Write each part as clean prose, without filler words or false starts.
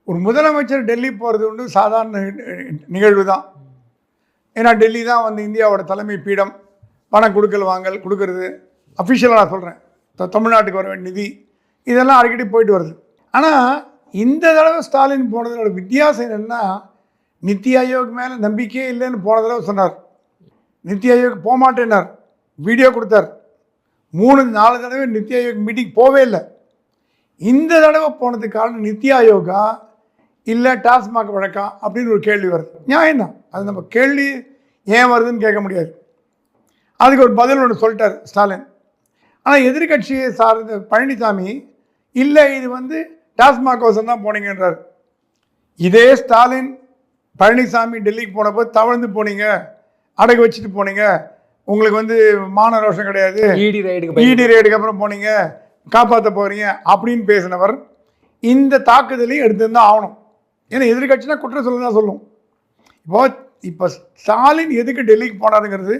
ஒரு முதலமைச்சர் டெல்லி போகிறது ஒன்று சாதாரண நிகழ்வு தான். ஏன்னா டெல்லி தான் வந்து இந்தியாவோட தலைமை பீடம். பணம் கொடுக்கல் வாங்கல் கொடுக்கறது அஃபிஷியலாக நான் சொல்கிறேன். தமிழ்நாட்டுக்கு வர வேண்டிய நிதி இதெல்லாம் அடிக்கடி போயிட்டு வருது. ஆனால் இந்த தடவை ஸ்டாலின் போனதோட வித்தியாசம் என்னென்னா, நித்தி ஆயோக் மேலே நம்பிக்கையே இல்லைன்னு போன தடவை சொன்னார். நித்தி ஆயோக் போகமாட்டேன்னார், வீடியோ கொடுத்தார். 3-4 தடவை நித்தி ஆயோக் மீட்டிங் போவே இல்லை. இந்த தடவை போனதுக்கு காரணம் நித்தி ஆயோகா இல்லை டாஸ்மாக் வழக்கா அப்படின்னு ஒரு கேள்வி வருது. நியாயம்தான், அது நம்ம கேள்வி ஏன் வருதுன்னு கேட்க முடியாது. அதுக்கு ஒரு பதில் ஒன்று சொல்லிட்டார் ஸ்டாலின். ஆனால் எதிர்கட்சியை சார்ந்த பழனிசாமி இல்லை இது வந்து டாஸ்மாக் கோசம் தான் போனீங்கன்றார். இதே ஸ்டாலின் பழனிசாமி டெல்லிக்கு போனப்போ தவழ்ந்து போனீங்க, அடகு வச்சுட்டு போனீங்க, உங்களுக்கு வந்து மான ரோஷம் கிடையாது, இடி ரைடுக்கு அப்புறம் போனீங்க, காப்பாற்ற போகிறீங்க அப்படின்னு பேசினவர் இந்த தாக்குதலையும் எடுத்துருந்தான் ஆகணும். ஏன்னா எதிர்கட்சினா குற்றம் சொல்ல தான் சொல்லும். இப்போ ஸ்டாலின் எதுக்கு டெல்லிக்கு போனாருங்கிறது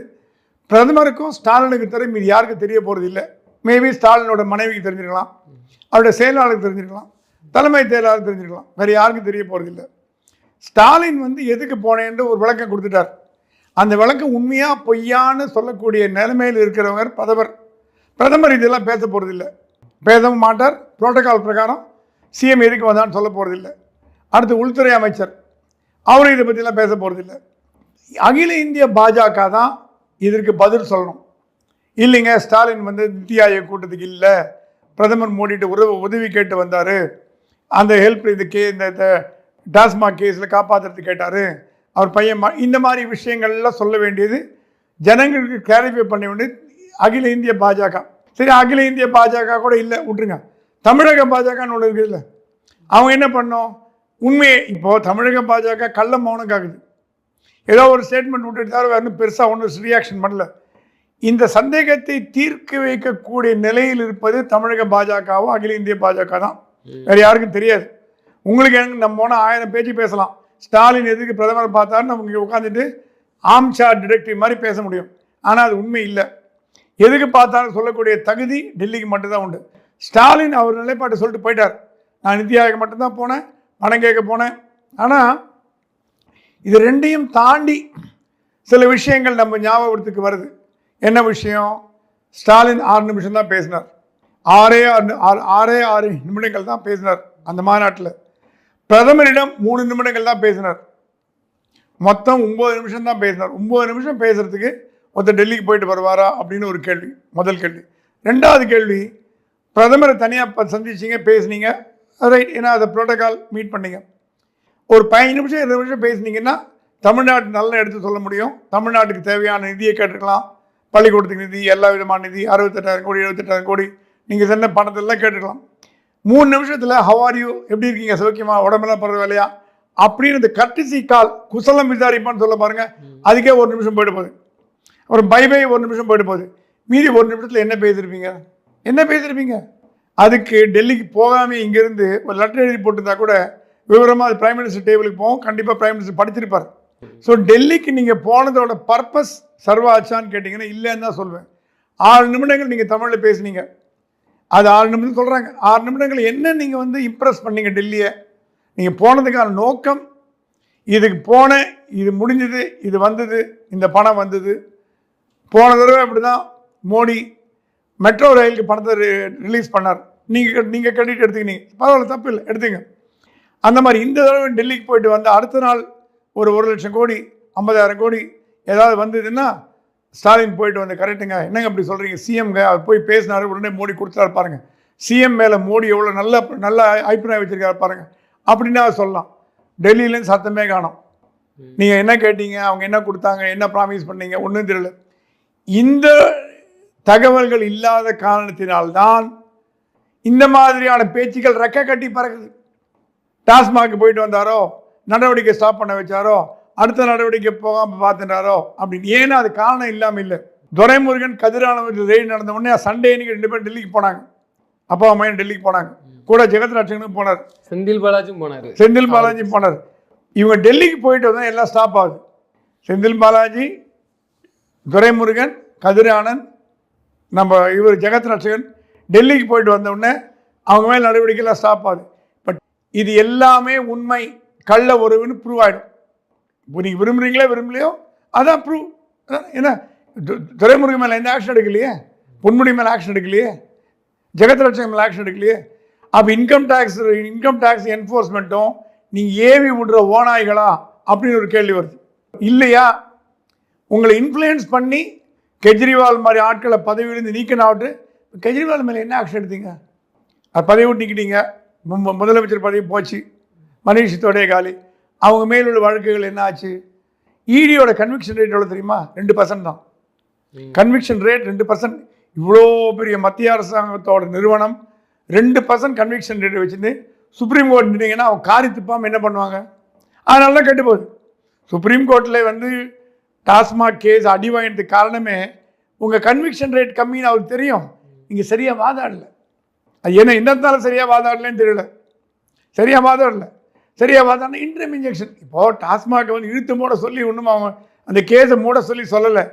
பிரதமருக்கும் ஸ்டாலினுக்கு தவிர மீது யாருக்கும் தெரிய போகிறது இல்லை. மேபி ஸ்டாலினோட மனைவிக்கு தெரிஞ்சிருக்கலாம், அவருடைய செயலாளருக்கு தெரிஞ்சிருக்கலாம், தலைமை செயலாளருக்கு தெரிஞ்சிருக்கலாம், வேறு யாருக்கும் தெரிய போகிறது இல்லை. ஸ்டாலின் வந்து எதுக்கு போனேன்னு ஒரு விளக்கம் கொடுத்துட்டார். அந்த விளக்கம் உண்மையாக பொய்யான்னு சொல்லக்கூடிய நிலைமையில் இருக்கிறவங்க பிரதமர் இதெல்லாம் பேச போகிறதில்லை, பேசவும் மாட்டார். புரோட்டோகால் பிரகாரம் சிஎம் எதுக்கு வந்தான்னு சொல்ல போகிறதில்லை. அடுத்து உள்துறை அமைச்சர் அவரும் இதை பற்றிலாம் பேச போகிறதில்லை. அகில இந்திய பாஜக தான் இதற்கு பதில் சொல்லணும். இல்லைங்க ஸ்டாலின் வந்து நித்தி ஆயோக் கூட்டத்துக்கு இல்லை, பிரதமர் மோடிட்டு உதவி கேட்டு வந்தார், அந்த ஹெல்ப் இந்த டாஸ்மாக் கேஸில் காப்பாற்றுறதுக்கு கேட்டார், அவர் பையன் இந்த மாதிரி விஷயங்கள்லாம் சொல்ல வேண்டியது, ஜனங்களுக்கு கிளாரிஃபை பண்ண வேண்டியது அகில இந்திய பாஜக. சரி, அகில இந்திய பாஜக கூட இல்லை விட்டுருங்க, தமிழக பாஜகன்னு ஒன்று இருக்குது இல்லை, அவங்க என்ன பண்ணோம் உண்மையை. இப்போது தமிழக பாஜக கள்ள மௌனம் காக்குது, ஏதோ ஒரு ஸ்டேட்மெண்ட் விட்டுட்டு தவிர வேறு பெருசாக ஒன்றும் ரியாக்ஷன் பண்ணல. இந்த சந்தேகத்தை தீர்க்க வைக்கக்கூடிய நிலையில் இருப்பது தமிழக பாஜகவோ அகில இந்திய பாஜக தான், வேறு யாருக்கும் தெரியாது. உங்களுக்கு எனக்கு நம்ம போனால் 1000 பேச்சு பேசலாம். ஸ்டாலின் எதுக்கு பிரதமரை பார்த்தாருன்னு நமக்கு உட்காந்துட்டு ஆம்சா டிடெக்டிவ் மாதிரி பேச முடியும். ஆனால் அது உண்மை இல்லை. எதுக்கு பார்த்தாலும் சொல்லக்கூடிய தகுதி டெல்லிக்கு மட்டும்தான் உண்டு. ஸ்டாலின் அவர் நிலைப்பாட்டை சொல்லிட்டு போயிட்டார், நான் நித்தி ஆயோக் மட்டும்தான் போனேன், பணம் கேட்க போனேன். ஆனால் இது ரெண்டையும் தாண்டி சில விஷயங்கள் நம்ம ஞாபகத்துக்கு வருது. என்ன விஷயம்? ஸ்டாலின் 6 நிமிஷம் தான் பேசினார், 6 நிமிடங்கள் தான் பேசினார் அந்த மாநாட்டில். பிரதமரிடம் 3 நிமிடங்கள் தான் பேசினார், மொத்தம் 9 நிமிஷம் தான் பேசினார். 9 நிமிஷம் பேசுறதுக்கு ஒருத்தர் டெல்லிக்கு போயிட்டு வருவாரா அப்படின்னு ஒரு கேள்வி, முதல் கேள்வி. ரெண்டாவது கேள்வி, பிரதமரை தனியாக சந்திச்சிங்க, பேசுனீங்க, ரைட், ஏன்னா அதை புரோட்டோகால் மீட் பண்ணீங்க. ஒரு 15 நிமிஷம் 20 நிமிஷம் பேசுனீங்கன்னா தமிழ்நாட்டு நல்லா எடுத்து சொல்ல முடியும். தமிழ்நாட்டுக்கு தேவையான நிதியை கேட்டுக்கலாம், பள்ளிக்கூடத்துக்கு நிதி, எல்லா விதமான நிதி, 68,000 கோடி 78,000 கோடி நீங்கள் சொன்ன பணத்தெல்லாம் கேட்டுக்கலாம். 3 நிமிஷத்தில் ஹவாரியூ எப்படி இருக்கீங்க, சௌக்கியமா, உடம்பெல்லாம் பரவாயில்லையா அப்படின்னு இந்த கர்டிசி கால் குசலம் விசாரிப்பான்னு சொல்ல பாருங்கள், அதுக்கே 1 நிமிஷம் போயிட்டு போகுது. அப்புறம் பை 1 நிமிஷம் போயிட்டு போகுது. மீதி 1 நிமிஷத்தில் என்ன பேசியிருப்பீங்க? அதுக்கு டெல்லிக்கு போகாமல் இங்கேருந்து ஒரு லெட்டர் எழுதி போட்டிருந்தா கூட விவரமாக அது பிரைம் மினிஸ்டர் டேபிளுக்கு போகும், கண்டிப்பாக பிரைம் மினிஸ்டர் படிச்சிருப்பார். ஸோ டெல்லிக்கு நீங்கள் போனதோட பர்பஸ் சர்வாச்சான்னு கேட்டிங்கன்னா இல்லைன்னு தான் சொல்வேன். 6 நிமிடங்கள் நீங்கள் தமிழில் பேசுனீங்க, அது 6 நிமிடம் சொல்கிறாங்க. 6 நிமிடங்கள் என்ன நீங்கள் வந்து இம்ப்ரெஸ் பண்ணீங்க டெல்லியை? நீங்கள் போனதுக்கான நோக்கம், இதுக்கு போனேன், இது முடிஞ்சது, இது வந்தது, இந்த பணம் வந்தது. போன தடவை அப்படி தான் மோடி மெட்ரோ ரயிலுக்கு பணத்தை ரிலீஸ் பண்ணார், நீங்கள் கிரெடிட் எடுத்துக்கினீங்க, பரவாயில்ல, தப்பு இல்லை, எடுத்துங்க. அந்த மாதிரி இந்த தடவை டெல்லிக்கு போயிட்டு வந்து அடுத்த நாள் ஒரு 1,00,000 கோடி 50,000 கோடி ஏதாவது வந்ததுன்னா ஸ்டாலின் போயிட்டு வந்து கரெக்டுங்க, என்னங்க அப்படி சொல்கிறீங்க, சிஎம்ங்க அவர் போய் பேசினார், உடனே மோடி கொடுத்தாரு பாருங்கள், சிஎம் மேலே மோடி எவ்வளோ நல்ல அபிப்பிராயம் வச்சுருக்காரு பாருங்கள் அப்படின்னா சொல்லலாம். டெல்லியிலேருந்து சத்தமே காணோம். நீங்கள் என்ன கேட்டீங்க, அவங்க என்ன கொடுத்தாங்க, என்ன ப்ராமிஸ் பண்ணீங்க, ஒன்றும் தெரியல. இந்த தகவல்கள் இல்லாத காரணத்தினால்தான் இந்த மாதிரியான பேச்சுக்கள் ரெக்க கட்டி பறக்குது. டாஸ்மாக் போயிட்டு வந்தாரோ, நடவடிக்கை ஸ்டாப் பண்ண வச்சாரோ, அடுத்த நடவடிக்கை போகாமல் பார்த்துட்டாரோ அப்படின்னு. ஏன்னா அது காரணம் இல்லாமல் இல்லை. துரைமுருகன் கதிரானவர்கள் ரெய்டு நடந்த உடனே சண்டே அன்னைக்கு 2 பேரும் டெல்லிக்கு போனாங்க, அப்பா அம்மையும் டெல்லிக்கு போனாங்க, கூட ஜெகத் ரட்சகனும் போனார், செந்தில் பாலாஜி போனார். இவங்க டெல்லிக்கு போயிட்டு வந்தால் எல்லாம் ஸ்டாப் ஆகுது. செந்தில் பாலாஜி, துரைமுருகன், கதிரானந்த், நம்ம இவர் ஜெகத் ரட்சகன் டெல்லிக்கு போயிட்டு வந்த உடனே அவங்க மேல் நடவடிக்கைலாம் ஸ்டாப் ஆகுது. பட் இது எல்லாமே உண்மை கள்ள உறவுன்னு ப்ரூவ் ஆகிடும். இப்போ நீங்கள் விரும்புகிறீங்களோ விரும்பலையோ அதான் ப்ரூவ். என்ன துரைமுருகன் மேலே எந்த ஆக்ஷன் எடுக்கலையே, பொன்முடி மேலே ஆக்ஷன் எடுக்கலையே, ஜெகத்ரட்சகன் மேலே ஆக்ஷன் எடுக்கலையே. அப்போ இன்கம் டேக்ஸ் என்ஃபோர்ஸ்மெண்ட்டும் நீங்கள் ஏவி விடுற ஓநாய்களா அப்படின்னு ஒரு கேள்வி வருது. இல்லையா உங்களை இன்ஃப்ளூயன்ஸ் பண்ணி கெஜ்ரிவால் மாதிரி ஆட்களை பதவியிலிருந்து நீக்கினாவிட்டு கெஜ்ரிவால் மேலே என்ன ஆக்ஷன் எடுத்தீங்க? அது பதவி விட்டு நீக்கிட்டீங்க, முதலமைச்சர் பதவி போச்சு, மனிஷ் சிசோடியா காலி. அவங்க மேலுள்ள வழக்குகள் என்ன ஆச்சு? இடியோட கன்விக்ஷன் ரேட் எவ்வளோ தெரியுமா? 2% தான் கன்விக்ஷன் ரேட். 2%. இவ்வளோ பெரிய மத்திய அரசாங்கத்தோட நிறுவனம் 2% கன்விக்ஷன் ரேட் வச்சுருந்து சுப்ரீம் கோர்ட் நின்றீங்கன்னா அவங்க காரி துப்பாமல் என்ன பண்ணுவாங்க? அதனால தான் கெட்டு போகுது. சுப்ரீம் கோர்ட்டில் வந்து டாஸ்மாக் கேஸ் அடி வாங்கினதுக்கு காரணமே உங்கள் கன்விக்ஷன் ரேட் கம்மின்னு அவருக்கு தெரியும். இங்கே சரியாக வாதாடல. அது என்ன என்னத்தால சரியாக வாதாடலன்னு தெரியல. சரியாக வாதாடல. சரியாக வாதாடினா இன்ட்ரீம் இன்ஜெக்ஷன். இப்போது டாஸ்மாகை வந்து இழுத்து மூட சொல்லி ஒன்றும் அவங்க அந்த கேஸை மூட சொல்லலை.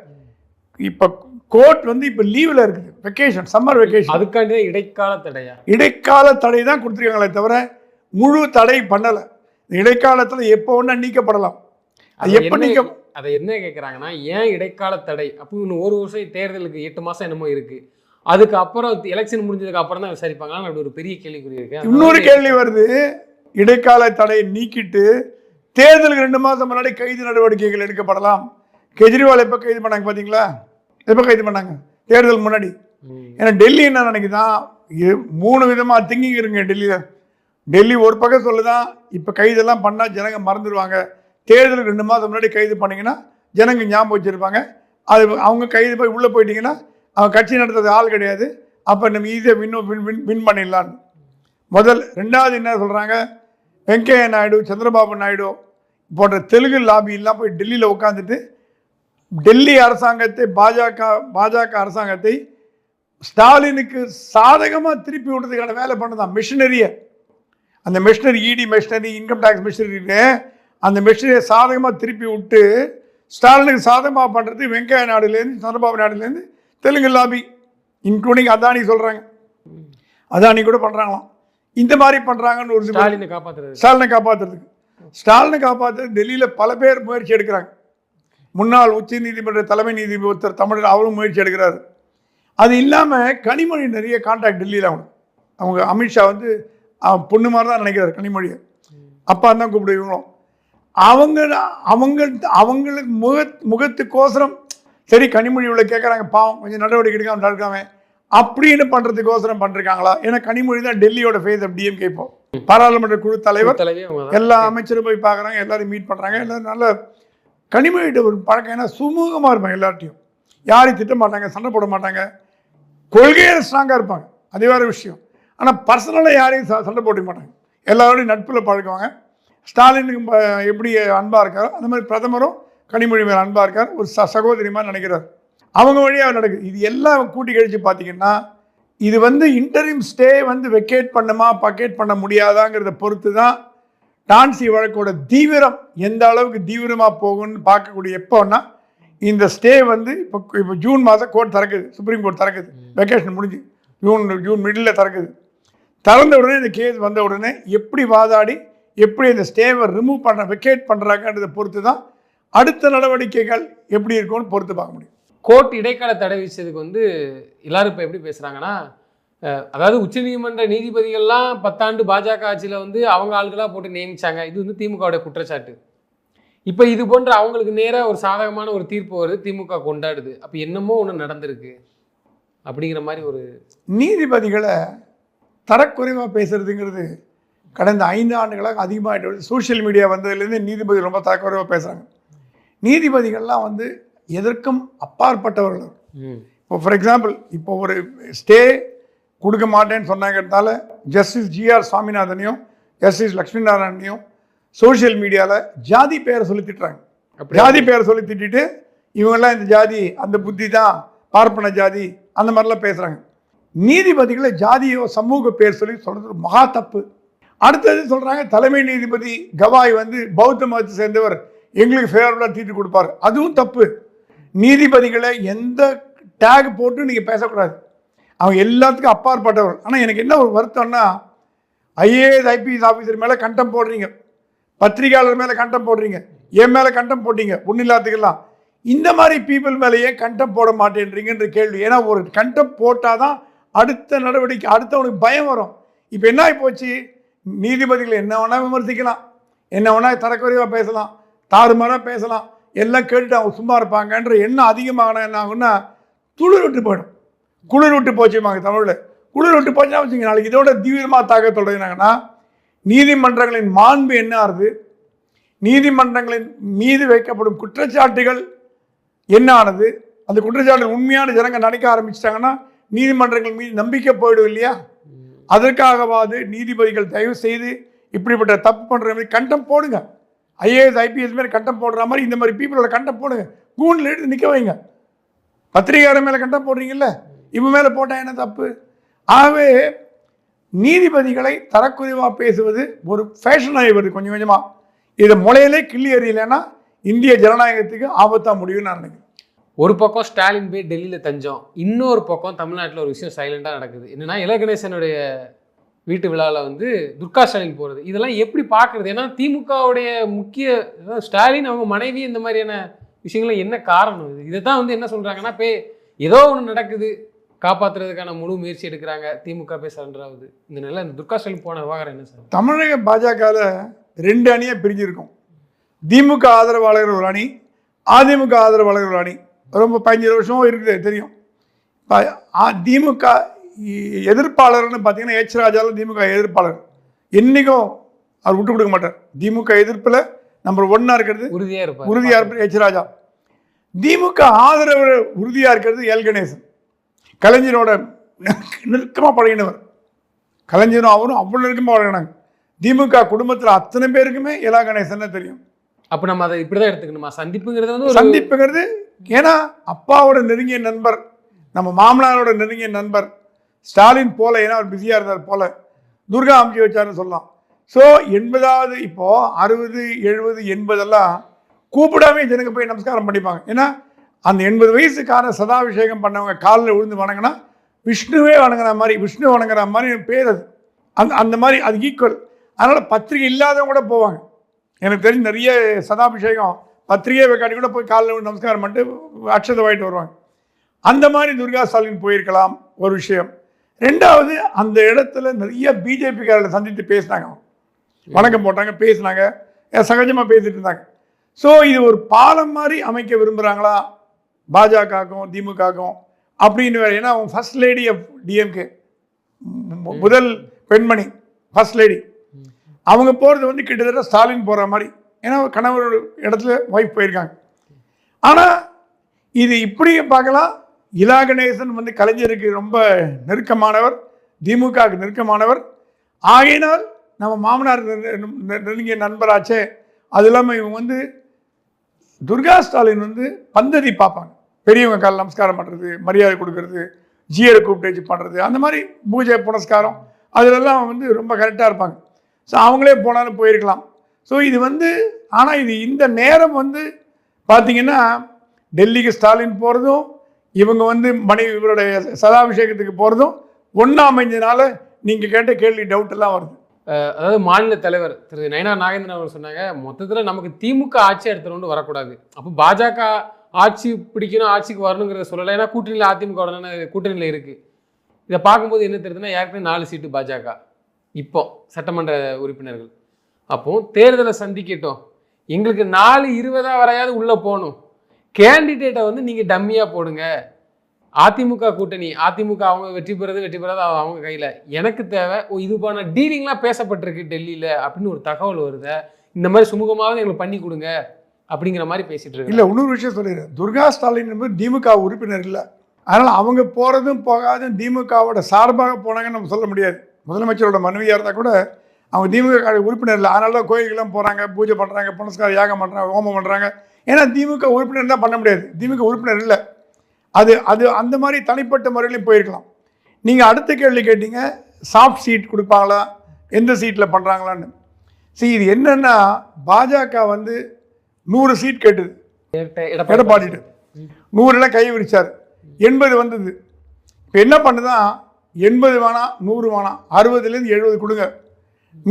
இப்போ கோர்ட் வந்து இப்போ லீவில் இருக்குது, வெக்கேஷன், சம்மர் வெக்கேஷன். அதுக்காண்டி இடைக்கால தடையா? இடைக்கால தடை தான் கொடுத்துருக்காங்களே தவிர முழு தடை பண்ணலை. இடைக்காலத்தில் எப்போ ஒன்றா நீக்கப்படலாம். அது எப்போ அதை என்ன கேட்குறாங்கன்னா, ஏன் இடைக்கால தடை? அப்போ இன்னும் ஒரு வருஷம் தேர்தலுக்கு 8 மாதம் என்னமோ இருக்குது, அதுக்கு அப்புறம் எலெக்ஷன் முடிஞ்சதுக்கு அப்புறம் தான் விசாரிப்பாங்களா? அப்படி ஒரு பெரிய கேள்விக்குறி இருக்கு. இன்னொரு கேள்வி வருது, இடைக்கால தடையை நீக்கிட்டு தேர்தலுக்கு 2 மாதம் முன்னாடி கைது நடவடிக்கைகள் எடுக்கப்படலாம். கெஜ்ரிவால் எப்போ கைது பண்ணாங்க பார்த்தீங்களா? எப்போ கைது பண்ணாங்க? தேர்தல் முன்னாடி. ஏன்னா டெல்லி என்ன நினைக்குதான், 3 விதமாக திங்கிங் இருங்க டெல்லியில். டெல்லி ஒரு பக்கம் சொல்லுதான், இப்போ கைதெல்லாம் பண்ணால் ஜனங்க மறந்துடுவாங்க, தேர்தலுக்கு 2 மாதம் முன்னாடி கைது பண்ணிங்கன்னா ஜனங்க ஞாபகம் வச்சுருப்பாங்க, அது அவங்க கைது போய் உள்ளே போயிட்டீங்கன்னா அவன் கட்சி நடத்துறது ஆள் கிடையாது, அப்போ நம்ம ஈஸியாக வின் பண்ணிடலான்னு முதல். 2வது என்ன சொல்கிறாங்க, வெங்கையா நாயுடு, சந்திரபாபு நாயுடு போன்ற தெலுங்கு லாபியெல்லாம் போய் டெல்லியில் உட்காந்துட்டு டெல்லி அரசாங்கத்தை பாஜக அரசாங்கத்தை ஸ்டாலினுக்கு சாதகமாக திருப்பி விடுறதுக்கான வேலை பண்ணதான் மிஷினரியை. அந்த மிஷினரி இடி மிஷினரி, இன்கம் டேக்ஸ் மிஷினரின்னு அந்த மிஷினரியை சாதகமாக திருப்பி விட்டு ஸ்டாலினுக்கு சாதகமாக பண்ணுறது வெங்கையா நாயுடுலேருந்து சந்திரபாபு நாயுடுலேருந்து தெலுங்கு லாபி, இன்க்ளூடிங் அதானி சொல்கிறாங்க. அதானி கூட பண்ணுறாங்களாம். இந்த மாதிரி பண்ணுறாங்கன்னு ஒரு ஸ்டாலினை காப்பாற்றுறதுக்கு டெல்லியில் பல பேர் முயற்சி எடுக்கிறாங்க. முன்னாள் உச்ச நீதிமன்ற தலைமை நீதிபதி ஒருத்தர் தமிழர் அவரும் முயற்சி எடுக்கிறாரு. அது இல்லாமல் கனிமொழி நிறைய கான்டாக்ட் டெல்லியில் அவங்க அமித்ஷா வந்து பொண்ணு மாதிரி தான் நினைக்கிறார் கனிமொழியை, அப்பா தான் கூப்பிடுவோம். அவங்களுக்கு முகத்துக்கோசரம் சரி கனிமொழி இவ்வளோ கேட்குறாங்க, பாவம் கொஞ்சம் நடவடிக்கை எடுக்காமல் நடக்காம அப்படின்னு பண்ணுறதுக்கோசரம் பண்ணிருக்காங்களா? ஏன்னா கனிமொழி தான் டெல்லியோட ஃபேஸ் ஆஃப் டிஎம்கே. இப்போ பாராளுமன்ற குழு தலைவர், எல்லா அமைச்சரும் போய் பார்க்குறாங்க, எல்லாரும் மீட் பண்ணுறாங்க. எல்லாரும் நல்ல கனிமொழிகிட்ட ஒரு பழக்கம், ஏன்னா சுமூகமாக இருப்பாங்க, எல்லார்ட்டையும் யாரையும் திட்ட மாட்டாங்க, சண்டை போட மாட்டாங்க, கொள்கையில் ஸ்ட்ராங்காக இருப்பாங்க, அது வேறு விஷயம். ஆனால் பர்சனலாக யாரையும் சண்டை போட்டுக்க மாட்டாங்க, எல்லாரோடையும் நட்பில் பழக்குவாங்க. ஸ்டாலினுக்கு எப்படி அன்பாக இருக்காரோ அந்த மாதிரி பிரதமரும் கனிமொழி மேலே அன்பாக இருக்கார், ஒரு சகோதரி மாதிரி நினைக்கிறார். அவங்க வழியாக நடக்குது. இது எல்லாம் கூட்டி கழித்து பார்த்தீங்கன்னா இது வந்து இன்டரிம் ஸ்டே வந்து வெக்கேட் பண்ணுமா பக்கேட் பண்ண முடியாதாங்கிறத பொறுத்து தான் டான்சி வழக்கோட தீவிரம் எந்த அளவுக்கு தீவிரமாக போகும்னு பார்க்கக்கூடிய. எப்போன்னா இந்த ஸ்டே வந்து இப்போ ஜூன் மாதம் கோர்ட் திறக்குது, சுப்ரீம் கோர்ட் திறக்குது, வெக்கேஷன் முடிஞ்சு ஜூன் மிடில் திறக்குது. திறந்த உடனே இந்த கேஸ் வந்த உடனே எப்படி வாதாடி எப்படி இந்த ஸ்டேவை ரிமூவ் பண்ண வெக்கேட் பண்ணுறாங்கன்றதை பொறுத்து தான் அடுத்த நடவடிக்கைகள் எப்படி இருக்கும்னு பொறுத்து பார்க்க முடியும். கோர்ட் இடைக்கால தடை விதிச்சதுக்கு வந்து எல்லாரும் இப்போ எப்படி பேசுகிறாங்கன்னா, அதாவது உச்சநீதிமன்ற நீதிபதிகள்லாம் 10 ஆண்டு பாஜக ஆட்சியில் வந்து அவங்க ஆளுகளாக போட்டு நியமிச்சாங்க, இது வந்து திமுகவுடைய குற்றச்சாட்டு. இப்போ இது போன்ற அவங்களுக்கு நேராக ஒரு சாதகமான ஒரு தீர்ப்பு வருது, திமுக கொண்டாடுது. அப்போ என்னமோ ஒன்று நடந்திருக்கு அப்படிங்கிற மாதிரி ஒரு நீதிபதிகளை தரக்குறைவாக பேசுறதுங்கிறது கடந்த 5 ஆண்டுகளாக அதிகமாகிட்டு வருது. சோஷியல் மீடியா வந்ததுலேருந்து நீதிபதி ரொம்ப தரக்குறைவாக பேசுகிறாங்க. நீதிபதிகள்லாம் வந்து எதற்கும் அப்பாற்பட்டவர்கள். இப்போ ஃபார் எக்ஸாம்பிள் இப்போ ஒரு ஸ்டே கொடுக்க மாட்டேன்னு சொன்னாங்கிறதால ஜஸ்டிஸ் ஜிஆர் சுவாமிநாதனையும் ஜஸ்டிஸ் லக்ஷ்மி நாராயணையும் சோஷியல் மீடியாவில் ஜாதி பேரை சொல்லி திட்டுறாங்க. ஜாதி பேரை சொல்லி திட்டிட்டு இவங்கெல்லாம் இந்த ஜாதி அந்த புத்தி தான் பார்ப்பன ஜாதி அந்த மாதிரிலாம் பேசுகிறாங்க. நீதிபதிகளை ஜாதியோ சமூக பேர் சொல்லி சொல்கிறது மகா தப்பு. அடுத்தது சொல்கிறாங்க தலைமை நீதிபதி கவாய் வந்து பௌத்த மதத்தை சேர்ந்தவர், எங்களுக்கு ஃபேவரபுளாக தீர்ப்பு கொடுப்பார், அதுவும் தப்பு. நீதிபதிகளை எந்த டேக் போட்டு நீங்கள் பேசக்கூடாது, அவங்க எல்லாத்துக்கும் அப்பாற்பட்டவர். ஆனால் எனக்கு என்ன ஒரு வருத்தம்னா ஐஏஎஸ் ஐபிஎஸ் ஆஃபீஸர் மேலே கண்டம் போடுறீங்க, பத்திரிகையாளர் மேலே கண்டம் போடுறீங்க, என் மேலே கண்டம் போட்டீங்க, ஒன்றும் இல்லாததுக்கெல்லாம். இந்த மாதிரி பீப்புள் மேலேயே கண்டம் போட மாட்டேன்றீங்கன்ற கேள்வி. ஏன்னா ஒரு கண்டம் போட்டால் தான் அடுத்த நடவடிக்கை, அடுத்தவனுக்கு பயம் வரும். இப்போ என்ன ஆகி போச்சு, நீதிபதிகள் என்ன வேணால் விமர்சிக்கலாம், என்ன வேணால் தரக்குறைவாக பேசலாம், தாறுமாறாக பேசலாம், எல்லாம் கேட்டுட்டு அவங்க சும்மா இருப்பாங்கன்ற எண்ணம் அதிகமான என்ன ஆகுன்னா துளிர் விட்டு போயிடும். குளிர் விட்டு போச்சுமாங்க தமிழில். குளிர் விட்டு போச்சுன்னா வச்சுங்க, நாளைக்கு இதோட தீவிரமாக தாக்க சொல்கிறாங்கன்னா நீதிமன்றங்களின் மாண்பு என்ன ஆகுது, நீதிமன்றங்களின் மீது வைக்கப்படும் குற்றச்சாட்டுகள் என்ன ஆனது, அந்த குற்றச்சாட்டு உண்மையான ஜனங்க நினைக்க ஆரம்பிச்சிட்டாங்கன்னா நீதிமன்றங்கள் மீது நம்பிக்கை போயிடும் இல்லையா? அதற்காகவாது நீதிபதிகள் தயவு செய்து இப்படிப்பட்ட தப்பு பண்ணுற மாதிரி கண்டம் போடுங்க. ஐஏஎஸ் ஐபிஎஸ் மேலே கண்டம் போடுற மாதிரி இந்த மாதிரி பீப்புளோட கண்டம் போடுங்க. கூண்டில் எடுத்து நிற்க வைங்க. பத்திரிகையாளர் மேலே கண்டம் போடுறீங்கல்ல, இவன் மேலே போட்டால் என்ன தப்பு? ஆகவே நீதிபதிகளை தரக்குறைவாக பேசுவது ஒரு ஃபேஷனாகி வருது கொஞ்சம் கொஞ்சமாக. இதை முளையிலே கிள்ளி எறியலைன்னா இந்திய ஜனநாயகத்துக்கு ஆபத்தாக முடியும்னு நான் நினைக்கிறேன். ஒரு பக்கம் ஸ்டாலின் போய் டெல்லியில் தஞ்சம், இன்னொரு பக்கம் தமிழ்நாட்டில் ஒரு விஷயம் சைலண்டாக நடக்குது. என்னன்னா இல கணேசனுடைய வீட்டு விழாவில் வந்து துர்கா ஸ்டாலின் போகிறது. இதெல்லாம் எப்படி பார்க்குறது? ஏன்னா திமுகவுடைய முக்கிய ஸ்டாலின் அவங்க மனைவி இந்த மாதிரியான விஷயங்கள்லாம் என்ன காரணம்? இதை தான் வந்து என்ன சொல்கிறாங்கன்னா ஏதோ ஒன்று நடக்குது, காப்பாற்றுறதுக்கான முழு முயற்சி எடுக்கிறாங்க, திமுக போய் சரண்டர் ஆகுது. இந்த நிலை இந்த துர்கா ஸ்டாலின் போன விவகாரம் என்ன சார்? தமிழக பாஜகவில் 2 அணியாக பிரிஞ்சிருக்கும். திமுக ஆதரவாளர்கள் ஒரு அணி, அதிமுக ஆதரவாளர்கள் ஒரு அணி. ரொம்ப 15 வருஷமும் இருக்குது தெரியும். திமுக எதிர்ப்பாளர்னு பார்த்தீங்கன்னா H. ராஜாவில் திமுக எதிர்ப்பாளர் என்றைக்கும் அவர் விட்டு கொடுக்க மாட்டார். திமுக எதிர்ப்பில் நம்பர் 1 இருக்கிறது உறுதியாக இருப்பார் H. ராஜா. திமுக ஆதரவு உறுதியாக இருக்கிறது எல் கணேசன். கலைஞரோட நெருக்கமாக பழகினவர். கலைஞரும் அவரும் அவ்வளோ நெருக்கமாக பழகினாங்க. திமுக குடும்பத்தில் அத்தனை பேருக்குமே எலா கணேசன் தெரியும். அப்போ நம்ம அதை இப்படி தான் எடுத்துக்கணுமா? சந்திப்புங்கிறது வந்து சந்திப்புங்கிறது, ஏன்னா அப்பாவோட நெருங்கிய நண்பர், நம்ம மாமனாரோட நெருங்கிய நண்பர். ஸ்டாலின் போல, ஏன்னா அவர் பிஸியாக இருந்தார் போல, துர்கா அமுச்சு வச்சாருன்னு சொல்லலாம். ஸோ 80வது இப்போது 60, 70, 80 கூப்பிடாமே ஜனங்க போய் நமஸ்காரம் பண்ணிப்பாங்க. ஏன்னா அந்த 80 வயசுக்கான சதாபிஷேகம் பண்ணவங்க காலில் விழுந்து வணங்கினா விஷ்ணுவே வணங்குற மாதிரி, விஷ்ணு வணங்குற மாதிரி பேர் அது. அந்த மாதிரி அது ஈக்குவல். அதனால் பத்திரிகை இல்லாதவங்க கூட போவாங்க. எனக்கு தெரிஞ்சு நிறைய சதாபிஷேகம் பத்திரிகை வைக்காட்டி கூட போய் காலில் விழுந்து நமஸ்காரம் பண்ணிட்டு அக்ஷதை வாங்கிட்டு வருவாங்க. அந்த மாதிரி துர்கா ஸ்டாலின் போயிருக்கலாம் ஒரு விஷயம். 2வது, அந்த இடத்துல நிறைய பிஜேபிக்காரர்களை சந்தித்து பேசினாங்க, வணக்கம் போட்டாங்க, பேசினாங்க, சகஜமாக பேசிட்டு இருந்தாங்க. ஸோ இது ஒரு பாலம் மாதிரி அமைக்க விரும்புகிறாங்களா பாஜகவுக்கும் திமுகவுக்கும் அப்படின்னு வேறு. ஏன்னா அவங்க ஃபர்ஸ்ட் லேடி ஆஃப் டிஎம்கே, முதல் பெண்மணி ஃபர்ஸ்ட் லேடி, அவங்க போகிறது வந்து கிட்டத்தட்ட ஸ்டாலின் போகிற மாதிரி. ஏன்னா கணவர் இடத்துல ஒய்ஃப் போயிருக்காங்க. ஆனால் இது இப்படியே பார்க்கலாம், இலா கணேசன் வந்து கலைஞருக்கு ரொம்ப நெருக்கமானவர், திமுகவுக்கு நெருக்கமானவர். ஆகையினால் நம்ம மாமனார் நெருங்கிய நண்பராச்சே. அது இல்லாமல் இவங்க வந்து துர்கா ஸ்டாலின் வந்து பந்ததி பார்ப்பாங்க. பெரியவங்க கால நமஸ்காரம் பண்ணுறது, மரியாதை கொடுக்கறது, ஜியரை கூப்பிட்டு பண்ணுறது, அந்த மாதிரி பூஜை புனஸ்காரம் அதிலெல்லாம் வந்து ரொம்ப கரெக்டாக இருப்பாங்க. ஸோ அவங்களே போனாலும் போயிருக்கலாம். ஸோ இது வந்து, ஆனால் இது இந்த நேரம் வந்து பார்த்திங்கன்னா டெல்லிக்கு ஸ்டாலின் போகிறதும் இவங்க வந்து மனைவி இவருடைய சதாபிஷேகத்துக்கு போகிறதும் ஒன்றா அமைஞ்சதுனால நீங்கள் கேட்ட கேள்வி டவுட் எல்லாம் வருது. அதாவது மாநில தலைவர் திரு நயினார் நாகேந்திரன் அவர் சொன்னாங்க, மொத்தத்தில் நமக்கு திமுக ஆட்சி எடுத்துகிட்டு வரக்கூடாது, அப்போ பாஜக ஆட்சி பிடிக்கணும், ஆட்சிக்கு வரணுங்கிறத சொல்லலை. ஏன்னா கூட்டணியில் அதிமுக கூட்டணியில் இருக்குது. இதை பார்க்கும்போது என்ன தெரியுதுன்னா, ஏற்கனவே 4 சீட்டு பாஜக, இப்போ சட்டமன்ற உறுப்பினர்கள். அப்போ தேர்தலை சந்திக்கட்டும், எங்களுக்கு 4-20 வரையாவது உள்ளே போகணும், கேண்டிடேட்டை வந்து நீங்கள் டம்மியாக போடுங்க, அதிமுக கூட்டணி, அதிமுக அவங்க வெற்றி பெறாத அவங்க கையில், எனக்கு தேவை இது போன டீலிங்லாம் பேசப்பட்டிருக்கு டெல்லியில் அப்படின்னு ஒரு தகவல் வருது, இந்த மாதிரி சுமூகமாவது எங்களுக்கு பண்ணி கொடுங்க அப்படிங்கிற மாதிரி பேசிட்டு இருக்கு. இல்லை, இன்னொரு விஷயம் சொல்லிடுறேன், துர்கா ஸ்டாலின் என்பது திமுக உறுப்பினர் இல்லை. அதனால் அவங்க போகிறதும் போகாதும் திமுகவோட சார்பாக போனாங்கன்னு நம்ம சொல்ல முடியாது. முதலமைச்சரோட மனைவியாக இருந்தால் கூட அவங்க திமுக உறுப்பினர் இல்லை. அதனால தான் கோயிலுக்கெல்லாம் போகிறாங்க, பூஜை பண்ணுறாங்க, புனஸ்கார யாகம் பண்ணுறாங்க, ஹோமம் பண்ணுறாங்க. ஏன்னா திமுக உறுப்பினர் தான் பண்ண முடியாது, திமுக உறுப்பினர் இல்லை. அது அது அந்த மாதிரி தனிப்பட்ட முறையிலையும் போயிருக்கலாம். நீங்கள் அடுத்த கேள்வி கேட்டீங்க, சாஃப்ட் சீட் கொடுப்பாங்களா, எந்த சீட்டில் பண்ணுறாங்களான்னு. சரி, இது என்னென்னா பாஜக வந்து 100 சீட் கேட்டுது, எடப்பாடிட்டு 100 கை விரிச்சார், 80 வந்தது. இப்போ என்ன பண்ணுதான், 80 வேணாம் 100 வேணாம், 60லேருந்து 70 கொடுங்க,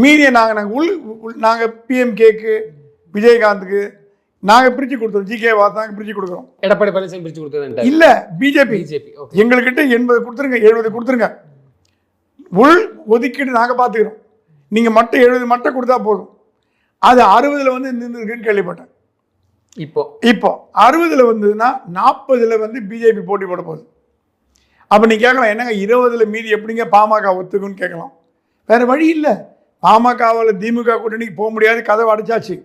மீதியை நாங்கள் பிஎம்கேக்கு விஜயகாந்துக்கு நாங்கள் பிரித்து கொடுத்துருவோம். ஜிகே வாசனாக்கு பிரித்து கொடுக்குறோம். எடப்பாடி பழனிசாமி பிரித்து கொடுத்தது இல்லை, பிஜேபி ஓகே. எங்கள்கிட்ட 80 கொடுத்துருங்க, 70 கொடுத்துருங்க. உள் ஒதுக்கீடு நாங்கள் பார்த்துக்கிறோம். நீங்கள் மட்டும் 70 மட்டும் கொடுத்தா போதும். அது 60 வந்து நின்றுருக்குன்னு கேள்விப்பட்டேன். இப்போ 60 வந்ததுன்னா 40 வந்து பிஜேபி போட்டி போட போகுது. அப்போ நீ கேட்கலாம், என்னங்க 20 மீதி எப்படிங்க பாமக ஒத்துக்குன்னு கேட்கலாம். வேறு வழி இல்லை. பாமகவில் திமுக கூட்டணிக்கு போக முடியாது, கதவை அடைச்சாச்சு.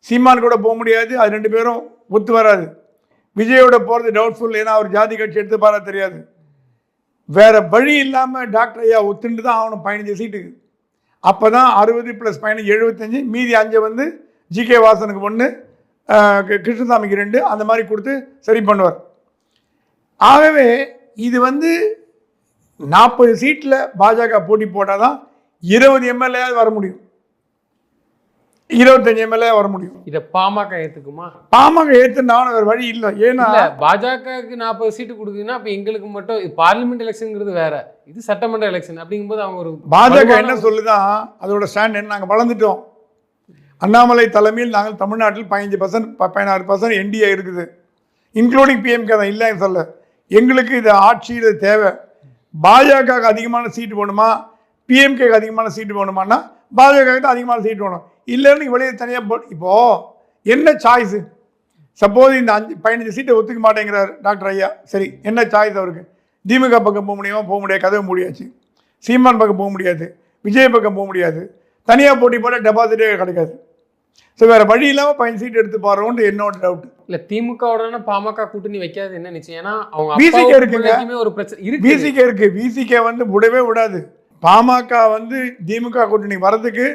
சீமான் கூட போக முடியாது, அது 2 பேரும் ஒத்து வராது. விஜயோட போகிறது டவுட்ஃபுல், ஏன்னா அவர் ஜாதி கட்சி எடுத்து பாரா தெரியாது. வேறு வழி இல்லாமல் டாக்டர் ஐயா ஒத்துண்டு தான் ஆகணும் 15 சீட்டுக்கு. அப்போ தான் 60 + 15 75, மீதி 5 வந்து ஜிகே வாசனுக்கு 1, கிருஷ்ணசாமிக்கு 2, அந்த மாதிரி கொடுத்து சரி பண்ணுவார். ஆகவே இது வந்து 40 சீட்டில் பாஜக போட்டி போட்டால் தான் 20 எம்எல்ஏ வர முடியும், 25 எம்எல்ஏ வர முடியும். இதை பாமக ஏற்றுக்குமா? பாமக ஏற்றுனாலும் வேறு வழி இல்லை. ஏன்னா பாஜகவுக்கு 40 சீட்டு கொடுக்குதுன்னா அப்போ எங்களுக்கு மட்டும் பார்லிமெண்ட் எலெக்ஷனுங்கிறது வேற, இது சட்டமன்ற எலெக்ஷன். அப்படிங்கும்போது அவங்க ஒரு பாஜக என்ன சொல்லுதான், அதோட ஸ்டாண்ட் என்ன, நாங்கள் வளர்ந்துட்டோம். அண்ணாமலை தலைமையில் நாங்கள் தமிழ்நாட்டில் 15% 16% என்டிஏ இருக்குது, இன்க்ளூடிங் பிஎம்கே தான், இல்லைன்னு சொல்ல. எங்களுக்கு இது ஆட்சியில் தேவை. பாஜகவுக்கு அதிகமான சீட்டு வேணுமா, பிஎம்கேக்கு அதிகமான சீட்டு வேணுமான்னா பாஜகவுக்கு தான் அதிகமான சீட்டு வேணும். இல்லைன்னு வெளியே தனியாக இப்போது என்ன சாய்ஸு? சப்போஸ் இந்த 15 சீட்டை ஒத்துக்க மாட்டேங்கிறார் டாக்டர் ஐயா, சரி என்ன சாய்ஸ் அவருக்கு? திமுக பக்கம் போக முடியுமா? போக முடியாது, கதவு முடியாச்சு. சீமான் பக்கம் போக முடியாது, விஜய் பக்கம் போக முடியாது. தனியாக போட்டி போட்டால் டெபாசிட்டே கிடைக்காது. ஸோ வேறு வழி இல்லாமல் 15 சீட் எடுத்து பாருவோன்ட்டு என்னோட டவுட். இல்லை, திமுகவுடன பாமக கூட்டணி வைக்காது என்ன நிச்சயம்? ஏன்னா அவங்க பிசிகே இருக்குங்க, ஒரு பிரச்சனை இருக்கு. பிசிகே இருக்குது, பிசிகே வந்து விடவே விடாது. பாமக வந்து திமுக கூட்டணி வரதுக்கு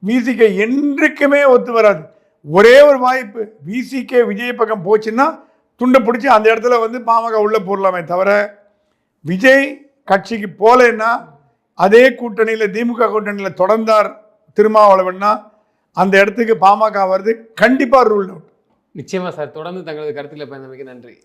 விசிகே என்றைக்குமே ஒத்து வராது. ஒரே ஒரு வாய்ப்பு, விசிகே விஜய் பக்கம் போச்சுன்னா துண்டை பிடிச்சி அந்த இடத்துல வந்து பாமக உள்ளே போடலாமே தவிர, விஜய் கட்சிக்கு போகலைன்னா அதே கூட்டணியில் திமுக கூட்டணியில் தொடர்ந்தார் திருமாவளவன்னா அந்த இடத்துக்கு பாமக வருது கண்டிப்பாக ரூல் அவுட். நிச்சயமா சார். தொடர்ந்து தங்களது கருத்தில் பயந்தமைக்கு நன்றி.